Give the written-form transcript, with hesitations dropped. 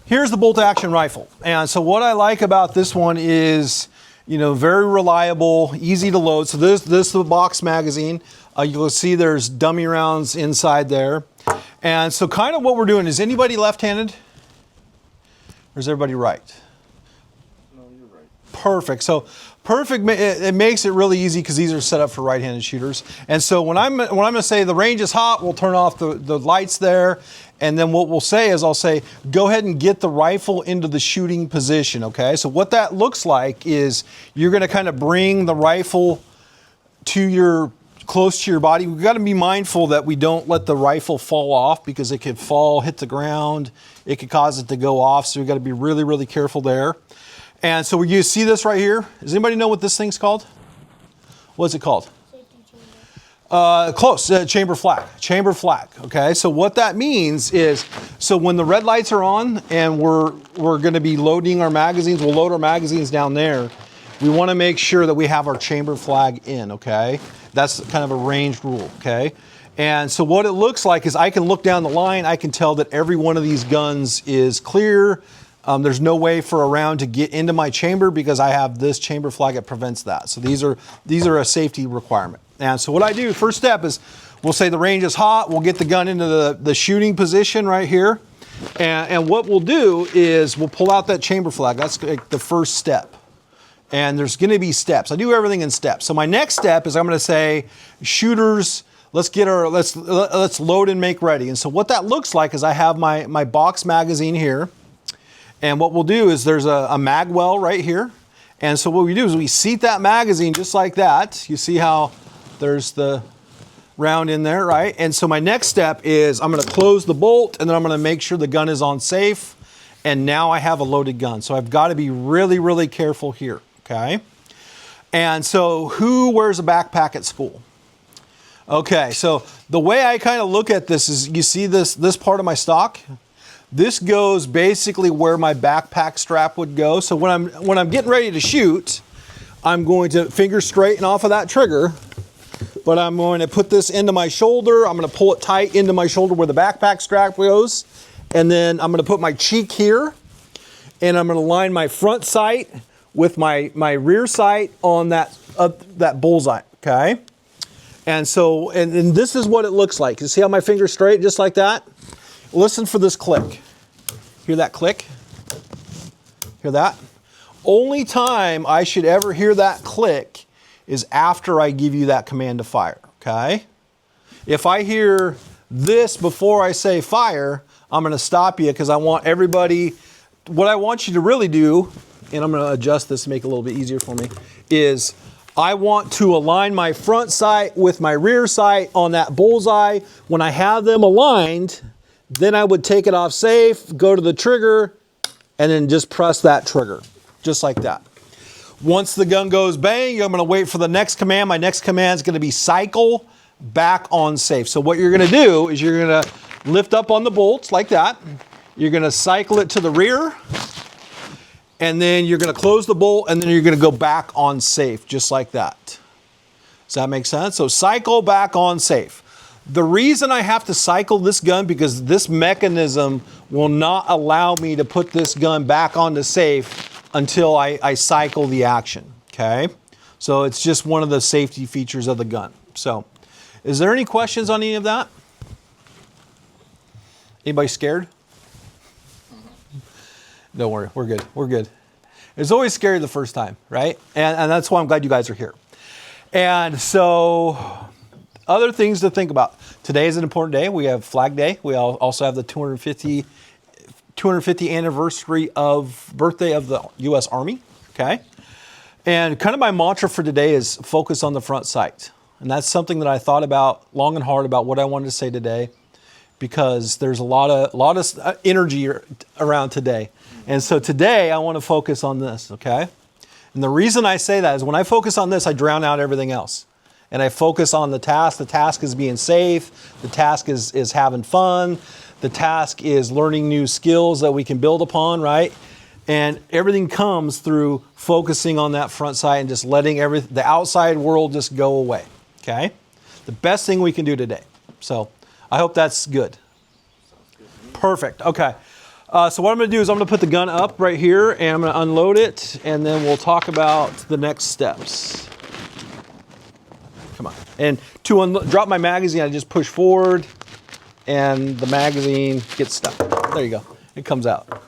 here's the bolt action rifle. And so what I like about this one is, you know, very reliable, easy to load. So this is the box magazine. You'll see there's dummy rounds inside there. And so kind of what we're doing, is anybody left-handed? Or is everybody right? No, you're right. Perfect. So perfect, it makes it really easy because these are set up for right-handed shooters. And so when I'm going to say the range is hot, we'll turn off the lights there. And then what we'll say is I'll say, go ahead and get the rifle into the shooting position, okay? So what that looks like is you're going to kind of bring the rifle close to your body. We've got to be mindful that we don't let the rifle fall off because it could fall, hit the ground. It could cause it to go off. So we've got to be really, really careful there. And so you see this right here. Does anybody know what this thing's called? What's it called? Close, chamber flag, okay? So what that means is, so when the red lights are on and we're gonna be loading our magazines, we'll load our magazines down there, we wanna make sure that we have our chamber flag in, okay? That's kind of a ranged rule, okay? And so what it looks like is I can look down the line, I can tell that every one of these guns is clear. There's no way for a round to get into my chamber because I have this chamber flag that prevents that. So these are a safety requirement. And so what I do, first step is we'll say the range is hot. We'll get the gun into the shooting position right here. And what we'll do is we'll pull out that chamber flag. That's like the first step. And there's going to be steps. I do everything in steps. So my next step is I'm going to say, shooters, let's load and make ready. And so what that looks like is I have my box magazine here. And what we'll do is there's a mag well right here. And so what we do is we seat that magazine just like that. You see how there's the round in there, right? And so my next step is I'm going to close the bolt and then I'm going to make sure the gun is on safe. And now I have a loaded gun. So I've got to be really, really careful here, okay? And so who wears a backpack at school? Okay, so the way I kind of look at this is, you see this part of my stock? This goes basically where my backpack strap would go. So when I'm getting ready to shoot, I'm going to finger straighten off of that trigger, but I'm going to put this into my shoulder. I'm going to pull it tight into my shoulder where the backpack strap goes. And then I'm going to put my cheek here and I'm going to line my front sight with my rear sight on that bullseye, okay? And so, and this is what it looks like. You see how my finger's straight, just like that? Listen for this click. Hear that click? Hear that? Only time I should ever hear that click is after I give you that command to fire, okay? If I hear this before I say fire, I'm gonna stop you because I want everybody, what I want you to really do, and I'm gonna adjust this to make it a little bit easier for me, is I want to align my front sight with my rear sight on that bullseye. When I have them aligned, then I would take it off safe, go to the trigger, and then just press that trigger, just like that. Once the gun goes bang, I'm gonna wait for the next command. My next command is gonna be cycle back on safe. So what you're gonna do is you're gonna lift up on the bolts like that. You're gonna cycle it to the rear, and then you're gonna close the bolt, and then you're gonna go back on safe, just like that. Does that make sense? So cycle back on safe. The reason I have to cycle this gun, because this mechanism will not allow me to put this gun back onto safe until I cycle the action, okay? So it's just one of the safety features of the gun. So is there any questions on any of that? Anybody scared? Don't worry, we're good, we're good. It's always scary the first time, right? And that's why I'm glad you guys are here. And so, other things to think about. Today is an important day. We have Flag Day. We also have the 250 anniversary of birthday of the U.S. Army, okay? And kind of my mantra for today is focus on the front sight. And that's something that I thought about long and hard about what I wanted to say today, because there's a lot of energy around today. And so today I want to focus on this, okay? And the reason I say that is when I focus on this, I drown out everything else. And I focus on the task. The task is being safe. The task is having fun. The task is learning new skills that we can build upon, right? And everything comes through focusing on that front sight and just letting the outside world just go away, okay? The best thing we can do today. So I hope that's good. Perfect, okay. So what I'm gonna do is I'm gonna put the gun up right here and I'm gonna unload it and then we'll talk about the next steps. Come on. And to drop my magazine, I just push forward and the magazine gets stuck. There you go. It comes out.